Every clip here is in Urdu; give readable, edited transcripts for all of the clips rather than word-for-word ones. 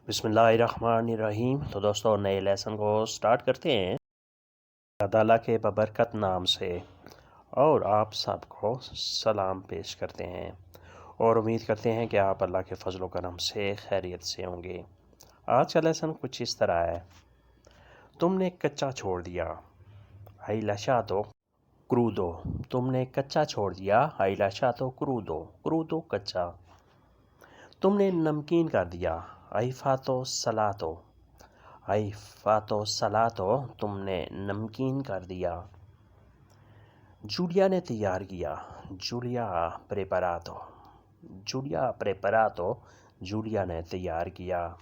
بسم اللہ الرحمن الرحیم۔ تو دوستوں نئے لیسن کو سٹارٹ کرتے ہیں اللہ تعالیٰ کے ببرکت نام سے، اور آپ سب کو سلام پیش کرتے ہیں اور امید کرتے ہیں کہ آپ اللہ کے فضل و کرم سے خیریت سے ہوں گے۔ آج کا لیسن کچھ اس طرح ہے: تم نے کچا چھوڑ دیا hai lasciato crudo۔ تم نے کچا چھوڑ دیا hai lasciato crudo۔ crudo کچا۔ تم نے نمکین کر دیا hai fatto salato۔ hai fatto salato تم نے نمکین کر دیا۔ جولیا نے تیار کیا Giulia ha preparato۔ Giulia ha preparato Julia نے تیار کیا۔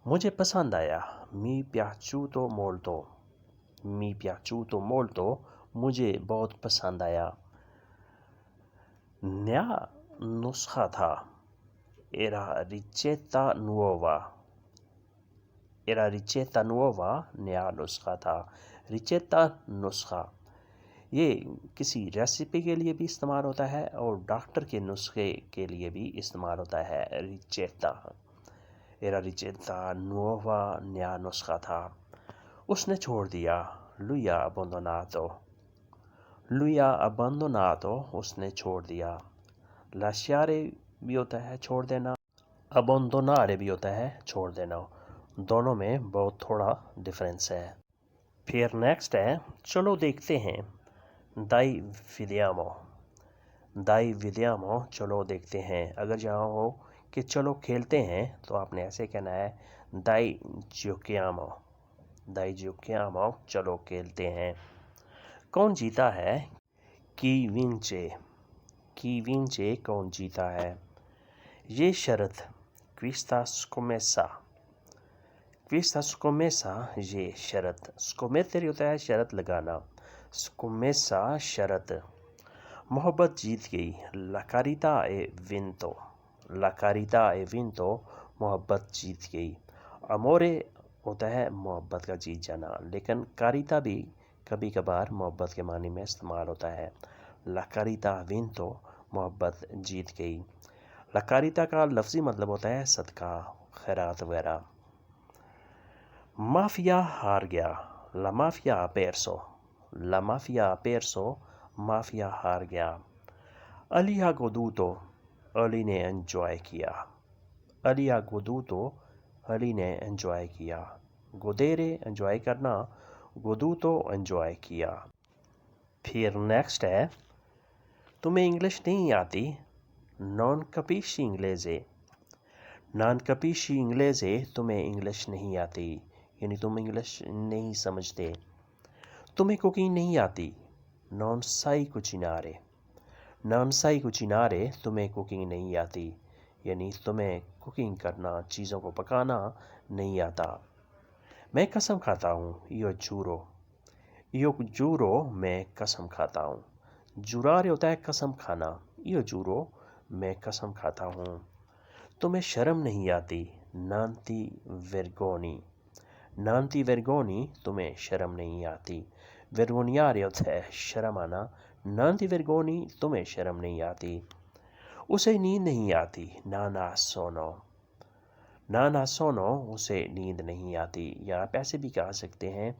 مجھے پسند آیا mi piaciuto molto۔ mi piaciuto molto مجھے بہت پسند آیا۔ نیا نسخہ تھا era ricetta nuova۔ era ricetta nuova نیا نسخہ تھا۔ ricetta نسخہ، یہ کسی ریسیپی کے لیے بھی استعمال ہوتا ہے اور ڈاکٹر کے نسخے کے لیے بھی استعمال ہوتا ہے۔ ricetta era ricetta nuova نیا نسخہ تھا۔ اس نے چھوڑ دیا lui ha abbandonato۔ lui ha abbandonato اس نے چھوڑ دیا۔ lasciare بھی ہوتا ہے چھوڑ دینا، abbandonare بھی ہوتا ہے چھوڑ دینا، دونوں میں بہت تھوڑا ڈفرینس ہے۔ پھر نیکسٹ ہے چلو دیکھتے ہیں dai vediamo۔ dai vediamo چلو دیکھتے ہیں۔ اگر جہاں ہو کہ چلو کھیلتے ہیں تو آپ نے ایسے کہنا ہے dai giochiamo۔ dai giochiamo چلو کھیلتے ہیں۔ کون جیتا ہے chi vince۔ chi vince کون جیتا ہے۔ یہ شرط questa scommessa۔ questa scommessa یہ شرط، scommettere ہوتا ہے شرط لگانا، scommessa شرط۔ محبت جیت گئی la carità è vinto۔ la carità è vinto محبت جیت گئی۔ amore ہوتا ہے محبت کا جیت جانا، لیکن carità بھی کبھی کبھار محبت کے معنی میں استعمال ہوتا ہے۔ la carità ha vinto محبت جیت گئی۔ la carità کا لفظی مطلب ہوتا ہے صدقہ، خیرات وغیرہ۔ مافیا ہار گیا la mafia ha perso۔ la mafia ha perso mafia ہار گیا۔ علی ha goduto علی نے انجوائے کیا۔ علی ha goduto علی نے انجوائے کیا۔ godere انجوائے کرنا، goduto انجوائے کیا۔ پھر نیکسٹ ہے تمہیں انگلش نہیں آتی non capisci inglese۔ non capisci inglese تمہیں انگلش نہیں آتی، یعنی تم انگلش نہیں سمجھتے۔ تمہیں کوکنگ نہیں آتی non sai cucinare۔ non sai cucinare تمہیں کوکنگ نہیں آتی، یعنی تمہیں کوکنگ کرنا، چیزوں کو پکانا نہیں آتا۔ میں قسم کھاتا ہوں io giuro۔ io giuro میں قسم کھاتا ہوں۔ جرارے ہوتا ہے قسم کھانا، io giuro میں قسم کھاتا ہوں۔ تمہیں شرم نہیں آتی non ti vergogni۔ non ti vergogni تمہیں شرم نہیں آتی۔ vergognare ہوتا ہے شرم آنا، non ti vergogni تمہیں شرم نہیں آتی۔ اسے نیند نہیں آتی non ha sonno۔ non ha sonno اسے نیند نہیں آتی، یا آپ ایسے بھی کہہ سکتے ہیں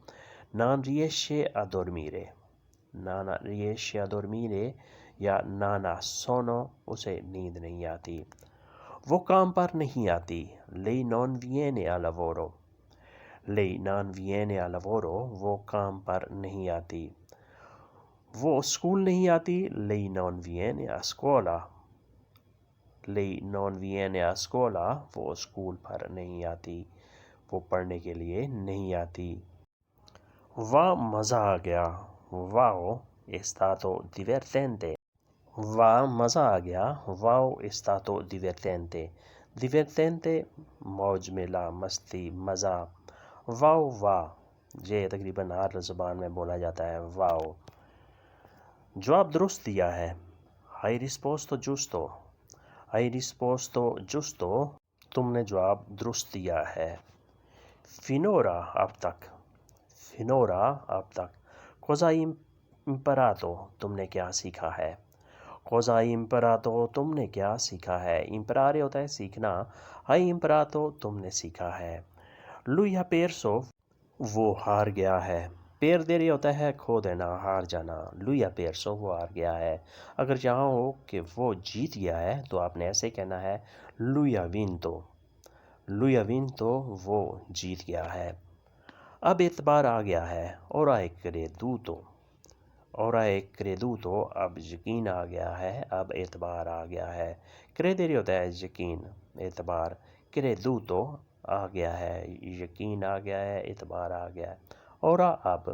non riesce a dormire۔ non riesce a dormire یا non ha sonno اسے نیند نہیں آتی۔ وہ کام پر نہیں آتی lei non viene al lavoro۔ lei non viene al lavoro وہ کام پر نہیں آتی۔ وہ اسکول نہیں آتی lei non viene a scuola۔ lei non viene a scuola وہ اسکول پر نہیں آتی، وہ پڑھنے کے لیے نہیں آتی۔ واہ مزہ آ گیا wow è stato divertente۔ واہ مزہ آ گیا wow è stato divertente۔ divertente موج میلہ، مستی، مزہ۔ واو واہ یہ تقریباً ہر زبان میں بولا جاتا ہے واو۔ جواب درست دیا ہے hai risposto giusto۔ hai risposto giusto تم نے جواب درست دیا ہے۔ finora اب تک، finora اب تک۔ cosa hai imparato تم نے کیا سیکھا ہے۔ Cosa hai imparato? تم نے کیا سیکھا ہے؟ امپرارے ہوتا ہے سیکھنا. Hai imparato تم نے سیکھا ہے. Lui ha perso وہ ہار گیا ہے. پردیری ہوتا ہے کھو دینا، ہار جانا. Lui ha perso وہ ہار گیا ہے. اگر چاہو کہ وہ جیت گیا ہے تو آپ نے ایسے کہنا ہے Lui ha vinto. Lui ha vinto وہ جیت گیا ہے. اب اعتبار آ گیا ہے. Ora è creduto. Ora è creduto اب یقین آ گیا ہے، اب اعتبار آ گیا ہے. Credere ہوتا ہے یقین، اعتبار. Creduto آ گیا ہے، یقین آ گیا ہے، اعتبار آ گیا ہے. Ora اب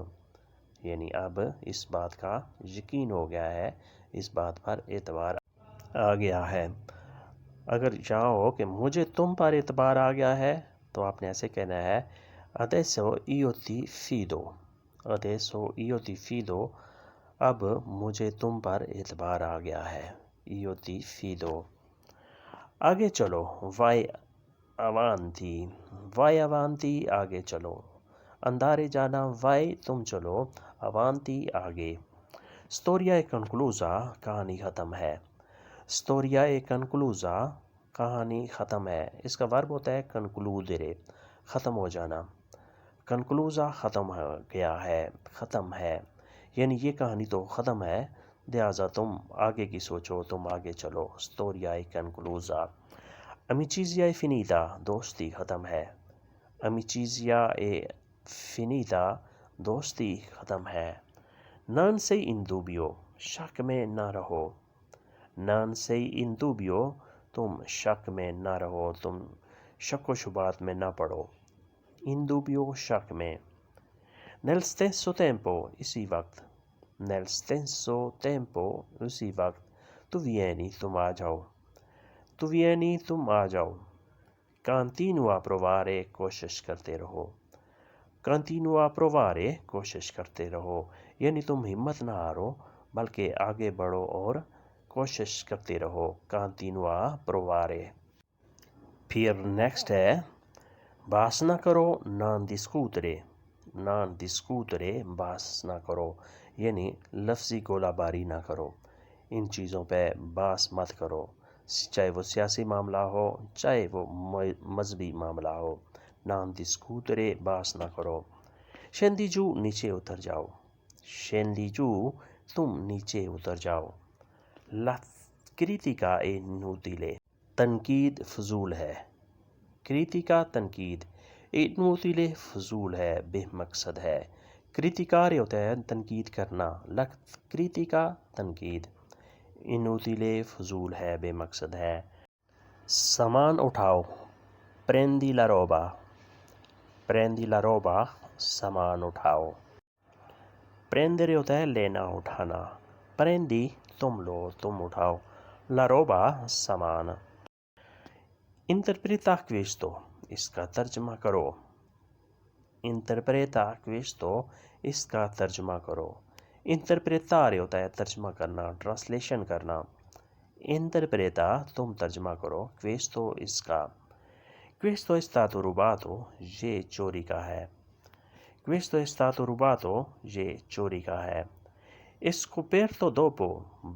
یعنی اب اس بات کا یقین ہو گیا ہے، اس بات پر اعتبار آ گیا ہے. اگر چاہو کہ مجھے تم پر اعتبار آ گیا ہے تو آپ نے ایسے کہنا ہے Adesso io ti fido. Adesso io ti fido اب مجھے تم پر اعتبار آ گیا ہے. Io ti fido. آگے چلو. Vai avanti. Vai avanti آگے چلو. اندارے جانا. Vai تم چلو. Avanti آگے. Storia è conclusa کہانی ختم ہے. Storia è conclusa کہانی ختم ہے. اس کا ورب ہوتا ہے concludere ختم ہو جانا. Conclusa ختم ہو گیا ہے، ختم ہے، یعنی یہ کہانی تو ختم ہے، لہٰذا تم آگے کی سوچو، تم آگے چلو. Storia è conclusa. Amicizia è finita دوستی ختم ہے. Amicizia è finita دوستی ختم ہے. Non sei in dubbio شک میں نہ رہو. Non sei in dubbio تم شک میں نہ رہو، تم شک و شبہات میں نہ پڑو. In dubbio شک میں. Nel stesso tempo اسی وقت. Nel stesso tempo اسی وقت. Tu vieni تم آ جاؤ. Tu vieni تم آ جاؤ. Continua a provare کوشش کرتے رہو. Continua a provare کوشش کرتے رہو، یعنی تم ہمت نہ ہارو بلکہ آگے بڑھو اور کوشش کرتے رہو. Continua a provare. پھر نیکسٹ ہے بحث نہ کرو non discutere. Non discutere بحث نہ کرو، یعنی لفظی گولہ باری نہ کرو. ان چیزوں پہ بحث مت کرو، چاہے وہ سیاسی معاملہ ہو چاہے وہ مذہبی معاملہ ہو. Non discutere بحث نہ کرو. Scendi giù نیچے اتر جاؤ. Scendi giù تم نیچے اتر جاؤ. La critica è inutile تنقید فضول ہے. Critica تنقید. Inutile فضول ہے، بے مقصد ہے. Criticare ہوتا ہے تنقید کرنا. La critica تنقید. Inutile فضول ہے، بے مقصد ہے. سامان اٹھاؤ. Prendi la roba. Prendi la roba سامان اٹھاؤ. Prendere ہوتا ہے لینا، اٹھانا. Prendi تم لو، تم اٹھاؤ. La roba سامان. Interpreta questo اس کا ترجمہ کرو. Interpreta questo اس کا ترجمہ کرو. Interpretare ہوتا ہے ترجمہ کرنا، ٹرانسلیشن کرنا. Interpreta تم ترجمہ کرو. Questo اس کا. Questo è stato rubato یہ چوری کا ہے. Questo è stato rubato یہ چوری کا ہے. Scoperto dopo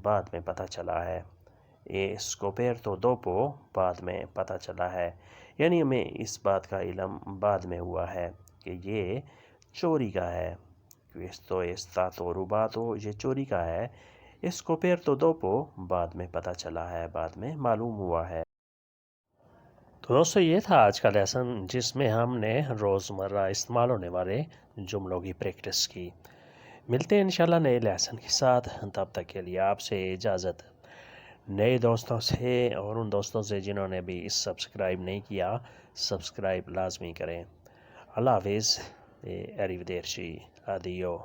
بعد میں پتہ چلا ہے. Scoperto dopo بعد میں پتہ چلا ہے، یعنی ہمیں اس بات کا علم بعد میں ہوا ہے کہ یہ چوری کا ہے. Questo è stato rubato یہ چوری کا ہے. Scoperto dopo بعد میں پتہ چلا ہے، بعد میں معلوم ہوا ہے. تو دوستو یہ تھا آج کا لیسن جس میں ہم نے روزمرہ استعمال ہونے والے جملوں کی پریکٹس کی. ملتے ہیں انشاءاللہ نئے لیسن کے ساتھ، تب تک کے لیے آپ سے اجازت. نئے دوستوں سے اور ان دوستوں سے جنہوں نے بھی سبسکرائب نہیں کیا، سبسکرائب لازمی کریں. اللہ حافظ. Arrivederci. Addio.